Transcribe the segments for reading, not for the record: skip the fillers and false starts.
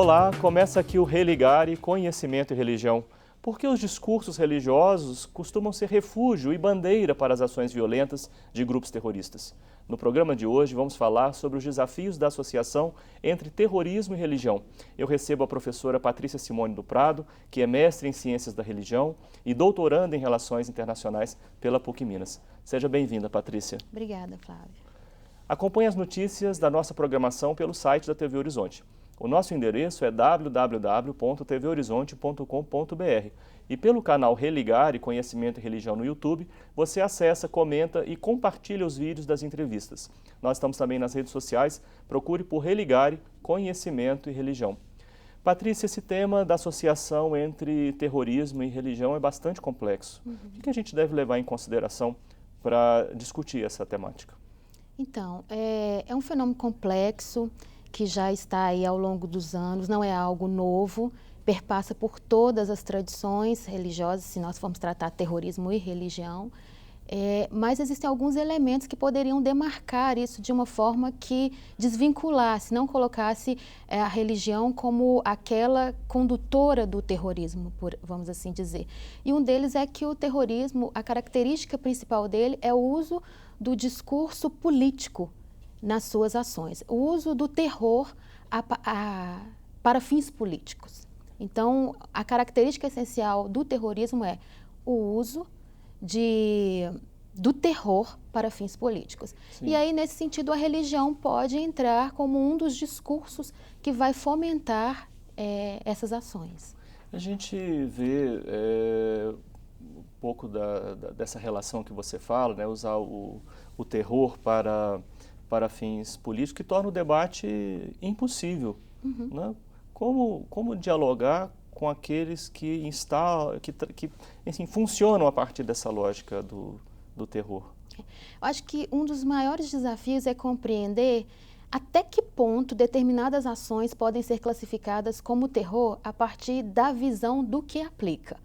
Olá, começa aqui o Religare, Conhecimento e Religião. Por que os discursos religiosos costumam ser refúgio e bandeira para as ações violentas de grupos terroristas? No programa de hoje vamos falar sobre os desafios da associação entre terrorismo e religião. Eu recebo a professora Patrícia Simone do Prado, que é mestre em Ciências da Religião e doutoranda em Relações Internacionais pela PUC Minas. Seja bem-vinda, Patrícia. Obrigada, Flávia. Acompanhe as notícias da nossa programação pelo site da TV Horizonte. O nosso endereço é www.tvhorizonte.com.br e pelo canal Religare, Conhecimento e Religião no YouTube, você acessa, comenta e compartilha os vídeos das entrevistas. Nós estamos também nas redes sociais, procure por Religare, Conhecimento e Religião. Patrícia, esse tema da associação entre terrorismo e religião é bastante complexo. O que a gente deve levar em consideração para discutir essa temática? Então, é um fenômeno complexo que já está aí ao longo dos anos, não é algo novo, perpassa por todas as tradições religiosas, se nós formos tratar terrorismo e religião, mas existem alguns elementos que poderiam demarcar isso de uma forma que desvinculasse, não colocasse a religião como aquela condutora do terrorismo, vamos assim dizer. E um deles é que o terrorismo, a característica principal dele é o uso do discurso político nas suas ações, o uso do terror para fins políticos. Então, a característica essencial do terrorismo é o uso do terror para fins políticos. Sim. E aí, nesse sentido, a religião pode entrar como um dos discursos que vai fomentar essas ações. A gente vê um pouco dessa relação que você fala, né, usar o terror para fins políticos, que torna o debate impossível. Né? Como dialogar com aqueles que enfim, funcionam a partir dessa lógica do terror? Eu acho que um dos maiores desafios é compreender até que ponto determinadas ações podem ser classificadas como terror a partir da visão do que aplica.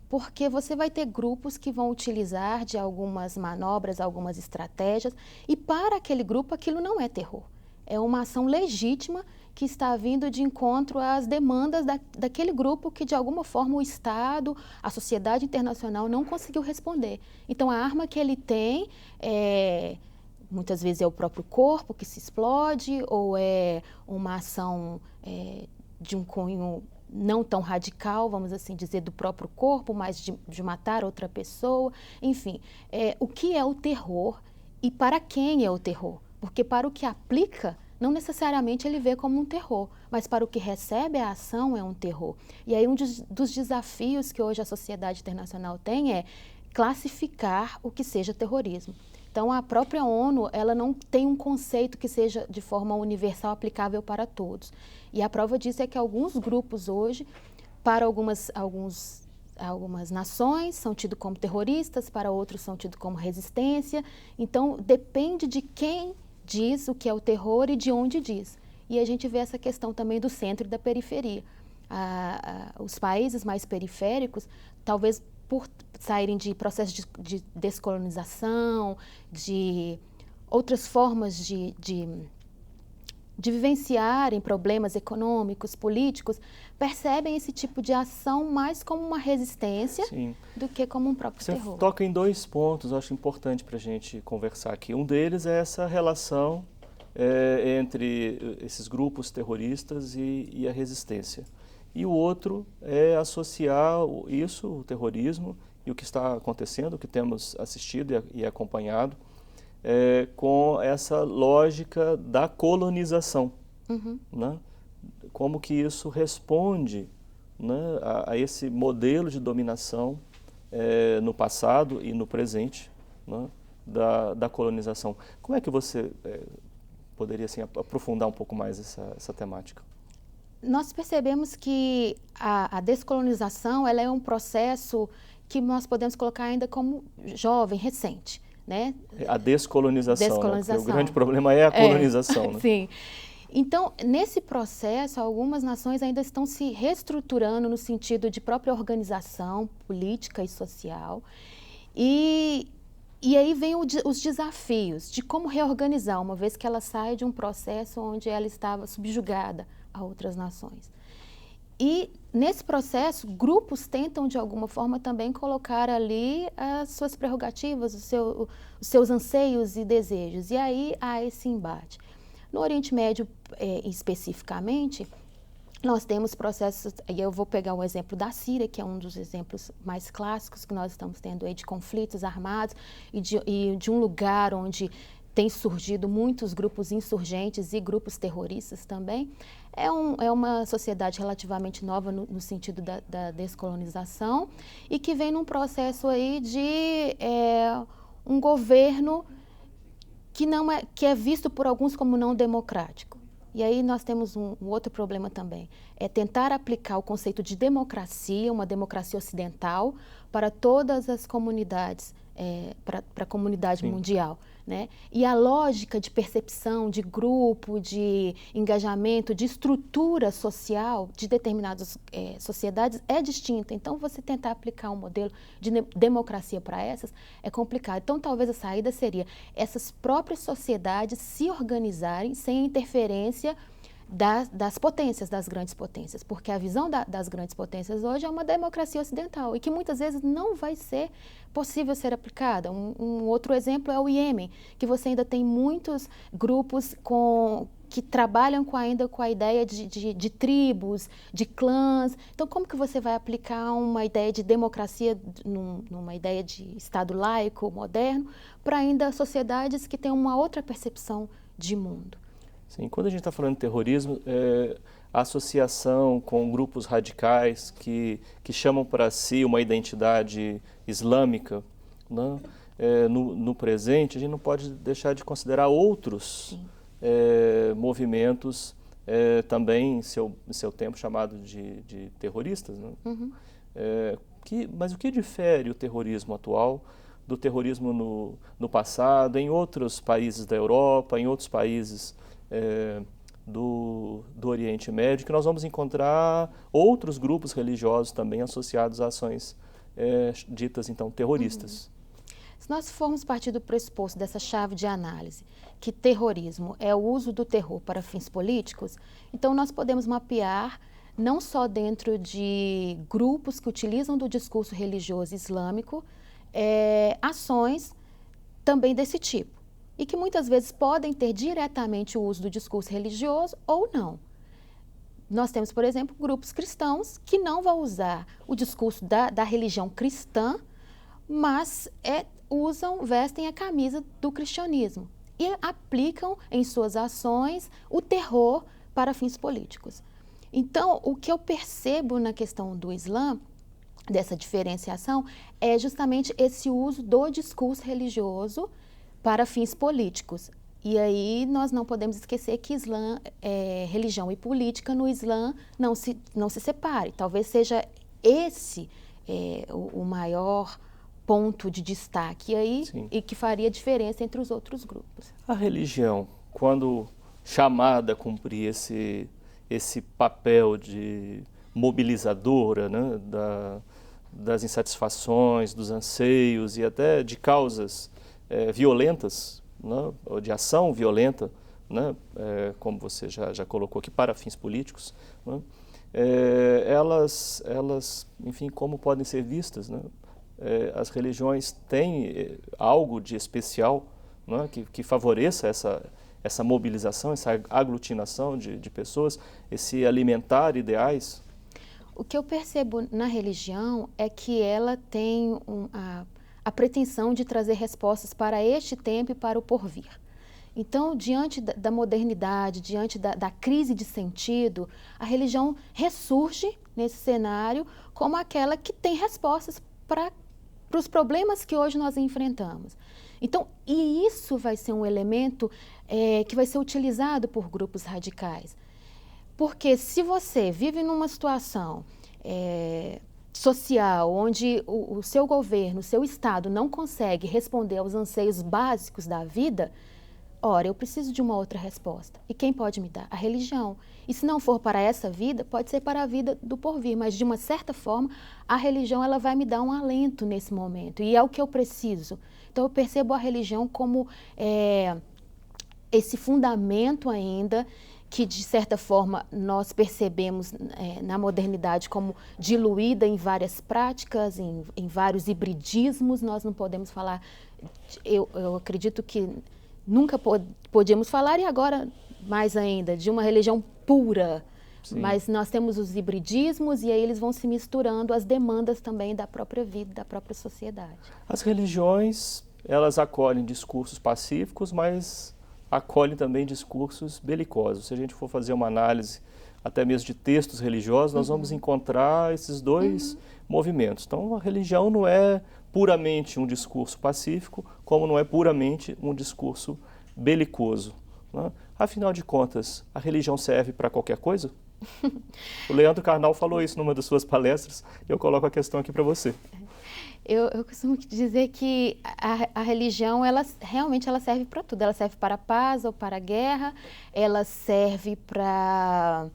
Porque você vai ter grupos que vão utilizar de algumas manobras, algumas estratégias, e para aquele grupo aquilo não é terror. É uma ação legítima que está vindo de encontro às demandas daquele grupo que, de alguma forma, o Estado, a sociedade internacional não conseguiu responder. Então, a arma que ele tem, muitas vezes é o próprio corpo que se explode, ou é uma ação de um cunho não tão radical, vamos assim dizer, do próprio corpo, mas de matar outra pessoa. Enfim, o que é o terror e para quem é o terror? Porque para o que aplica, não necessariamente ele vê como um terror, mas para o que recebe a ação é um terror. E aí um dos desafios que hoje a sociedade internacional tem é classificar o que seja terrorismo. Então, a própria ONU, ela não tem um conceito que seja de forma universal aplicável para todos. E a prova disso é que alguns grupos hoje, para algumas nações, são tidos como terroristas, para outros são tidos como resistência. Então, depende de quem diz o que é o terror e de onde diz. E a gente vê essa questão também do centro e da periferia. Os países mais periféricos, talvez por saírem de processos de descolonização, de outras formas de vivenciarem problemas econômicos, políticos, percebem esse tipo de ação mais como uma resistência. Sim. Do que como um próprio terror. Você toca em dois pontos, eu acho importante para a gente conversar aqui. Um deles é essa relação entre esses grupos terroristas e a resistência. E o outro é associar isso, o terrorismo, e o que está acontecendo, o que temos assistido e acompanhado, com essa lógica da colonização. Né? Como que isso responde, né, a esse modelo de dominação no passado e no presente, né, da colonização. Como é que você poderia assim, aprofundar um pouco mais essa temática? Nós percebemos que a descolonização ela é um processo que nós podemos colocar ainda como jovem, recente. Né? A descolonização, né? Porque o grande problema é a colonização. Né? Sim. Então, nesse processo, algumas nações ainda estão se reestruturando no sentido de própria organização política e social. E aí vem os desafios de como reorganizar, uma vez que ela sai de um processo onde ela estava subjugada a outras nações. E, nesse processo, grupos tentam, de alguma forma, também colocar ali as suas prerrogativas, os seus anseios e desejos. E aí há esse embate. No Oriente Médio, especificamente, nós temos processos, e eu vou pegar o exemplo da Síria, que é um dos exemplos mais clássicos que nós estamos tendo aí de conflitos armados e de um lugar onde tem surgido muitos grupos insurgentes e grupos terroristas também. É uma sociedade relativamente nova no sentido da descolonização e que vem num processo aí de um governo que é visto por alguns como não democrático. E aí nós temos um outro problema também, é tentar aplicar o conceito de democracia, uma democracia ocidental, para todas as comunidades, para a comunidade Sim. mundial, né? E a lógica de percepção, de grupo, de engajamento, de estrutura social de determinadas sociedades é distinta. Então, você tentar aplicar um modelo de democracia para essas é complicado. Então, talvez a saída seria essas próprias sociedades se organizarem sem interferência das potências, das grandes potências, porque a visão das grandes potências hoje é uma democracia ocidental e que muitas vezes não vai ser possível ser aplicada. Um outro exemplo é o Iêmen, que você ainda tem muitos grupos que trabalham ainda com a ideia de tribos, de clãs. Então, como que você vai aplicar uma ideia de democracia numa ideia de Estado laico, moderno, para ainda sociedades que têm uma outra percepção de mundo? Sim, quando a gente está falando de terrorismo, a associação com grupos radicais que chamam para si uma identidade islâmica, né? No presente, a gente não pode deixar de considerar outros movimentos também, em seu tempo, chamados de terroristas. Né? Uhum. Mas o que difere o terrorismo atual do terrorismo no passado, em outros países da Europa, em outros países do Oriente Médio, que nós vamos encontrar outros grupos religiosos também associados a ações ditas, então, terroristas. Uhum. Se nós formos partir do pressuposto dessa chave de análise, que terrorismo é o uso do terror para fins políticos, então nós podemos mapear, não só dentro de grupos que utilizam do discurso religioso islâmico, ações também desse tipo. E que muitas vezes podem ter diretamente o uso do discurso religioso ou não. Nós temos, por exemplo, grupos cristãos que não vão usar o discurso da religião cristã, mas vestem a camisa do cristianismo e aplicam em suas ações o terror para fins políticos. Então, o que eu percebo na questão do Islã, dessa diferenciação, é justamente esse uso do discurso religioso para fins políticos. E aí nós não podemos esquecer que religião e política no Islã não se separe. Talvez seja esse o maior ponto de destaque aí e que faria diferença entre os outros grupos. A religião, quando chamada a cumprir esse papel de mobilizadora, né, das insatisfações, dos anseios e até de causas violentas, né, ou de ação violenta, né, como você já colocou aqui, para fins políticos, né, elas, enfim, como podem ser vistas, né? As religiões têm algo de especial, né, que favoreça essa mobilização, essa aglutinação de pessoas, esse alimentar ideais? O que eu percebo na religião é que ela tem a pretensão de trazer respostas para este tempo e para o porvir. Então, diante da modernidade, diante da crise de sentido, a religião ressurge nesse cenário como aquela que tem respostas para os problemas que hoje nós enfrentamos. Então, e isso vai ser um elemento que vai ser utilizado por grupos radicais. Porque se você vive numa situação social, onde o seu governo, o seu Estado não consegue responder aos anseios básicos da vida, ora, eu preciso de uma outra resposta. E quem pode me dar? A religião. E se não for para essa vida, pode ser para a vida do porvir, mas de uma certa forma, a religião ela vai me dar um alento nesse momento, e é o que eu preciso. Então, eu percebo a religião como esse fundamento ainda que, de certa forma, nós percebemos na modernidade como diluída em várias práticas, em vários hibridismos. Nós não podemos falar, eu acredito que nunca podíamos falar, e agora mais ainda, de uma religião pura. Sim. Mas nós temos os hibridismos e aí eles vão se misturando às demandas também da própria vida, da própria sociedade. As religiões, elas acolhem discursos pacíficos, mas acolhem também discursos belicosos. Se a gente for fazer uma análise até mesmo de textos religiosos, nós vamos encontrar esses dois movimentos. Então, a religião não é puramente um discurso pacífico, como não é puramente um discurso belicoso, né? Afinal de contas, a religião serve para qualquer coisa? O Leandro Carnal falou isso numa das suas palestras, e eu coloco a questão aqui para você. Eu costumo dizer que a religião, realmente ela serve para tudo. Ela serve para a paz ou para a guerra, ela serve para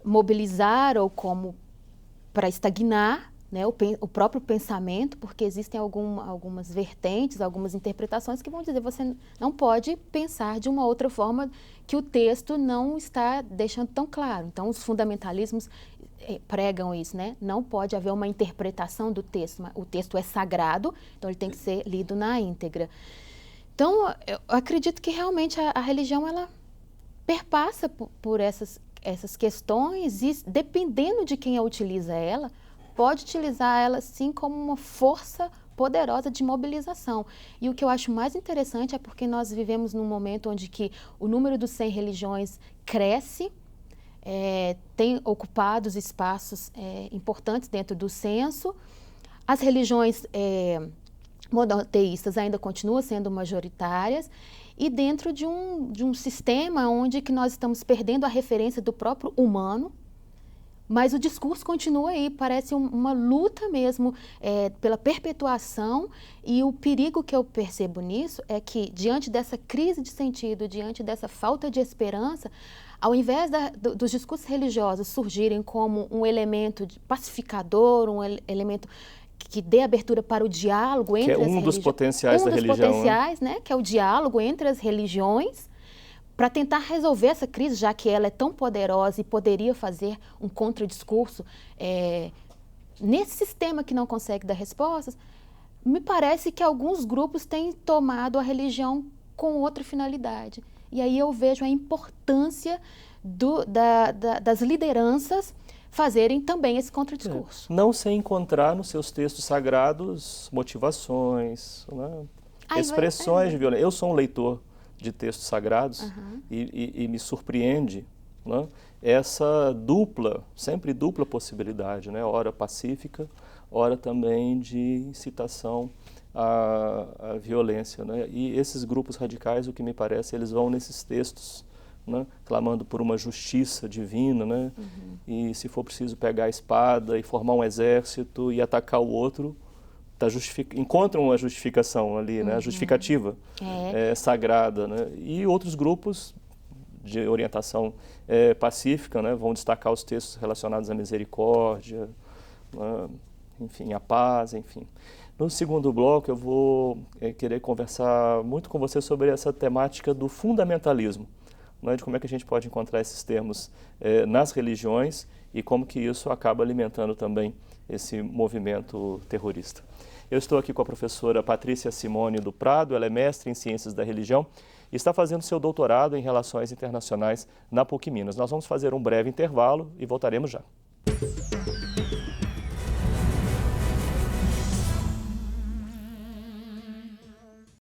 mobilizar ou como para estagnar, né, o próprio pensamento, porque existem algumas vertentes, algumas interpretações que vão dizer que você não pode pensar de uma outra forma que o texto não está deixando tão claro. Então, os fundamentalismos pregam isso, né? Não pode haver uma interpretação do texto. O texto é sagrado, então ele tem que ser lido na íntegra. Então, eu acredito que realmente a religião, ela perpassa por essas questões e, dependendo de quem a utiliza ela, pode utilizar ela, sim, como uma força poderosa de mobilização. E o que eu acho mais interessante é porque nós vivemos num momento onde que o número dos 100 religiões cresce, tem ocupado espaços importantes dentro do censo. As religiões monoteístas ainda continuam sendo majoritárias, e dentro de um sistema onde que nós estamos perdendo a referência do próprio humano, mas o discurso continua aí, parece uma luta mesmo pela perpetuação, e o perigo que eu percebo nisso é que, diante dessa crise de sentido, diante dessa falta de esperança, ao invés dos discursos religiosos surgirem como um elemento pacificador, um elemento que dê abertura para o diálogo entre as religiões. Que é um dos potenciais da religião. Um dos potenciais, né? Que é o diálogo entre as religiões, para tentar resolver essa crise, já que ela é tão poderosa e poderia fazer um contradiscurso nesse sistema que não consegue dar respostas. Me parece que alguns grupos têm tomado a religião com outra finalidade. E aí eu vejo a importância das lideranças fazerem também esse contradiscurso. Não sem encontrar nos seus textos sagrados motivações, né? Expressões de violência. Eu sou um leitor de textos sagrados e me surpreende, né, essa sempre dupla possibilidade, né? Ora pacífica, ora também de incitação à violência, né? E esses grupos radicais, o que me parece, eles vão nesses textos, né, clamando por uma justiça divina, né? E se for preciso pegar a espada e formar um exército e atacar o outro, encontram uma justificação ali, né? A justificativa sagrada, né? E outros grupos de orientação pacífica, né, vão destacar os textos relacionados à misericórdia, né, enfim, à paz, enfim. No segundo bloco eu vou querer conversar muito com você sobre essa temática do fundamentalismo, né, de como é que a gente pode encontrar esses termos nas religiões e como que isso acaba alimentando também esse movimento terrorista. Eu estou aqui com a professora Patrícia Simone do Prado, ela é mestre em Ciências da Religião e está fazendo seu doutorado em Relações Internacionais na PUC Minas. Nós vamos fazer um breve intervalo e voltaremos já.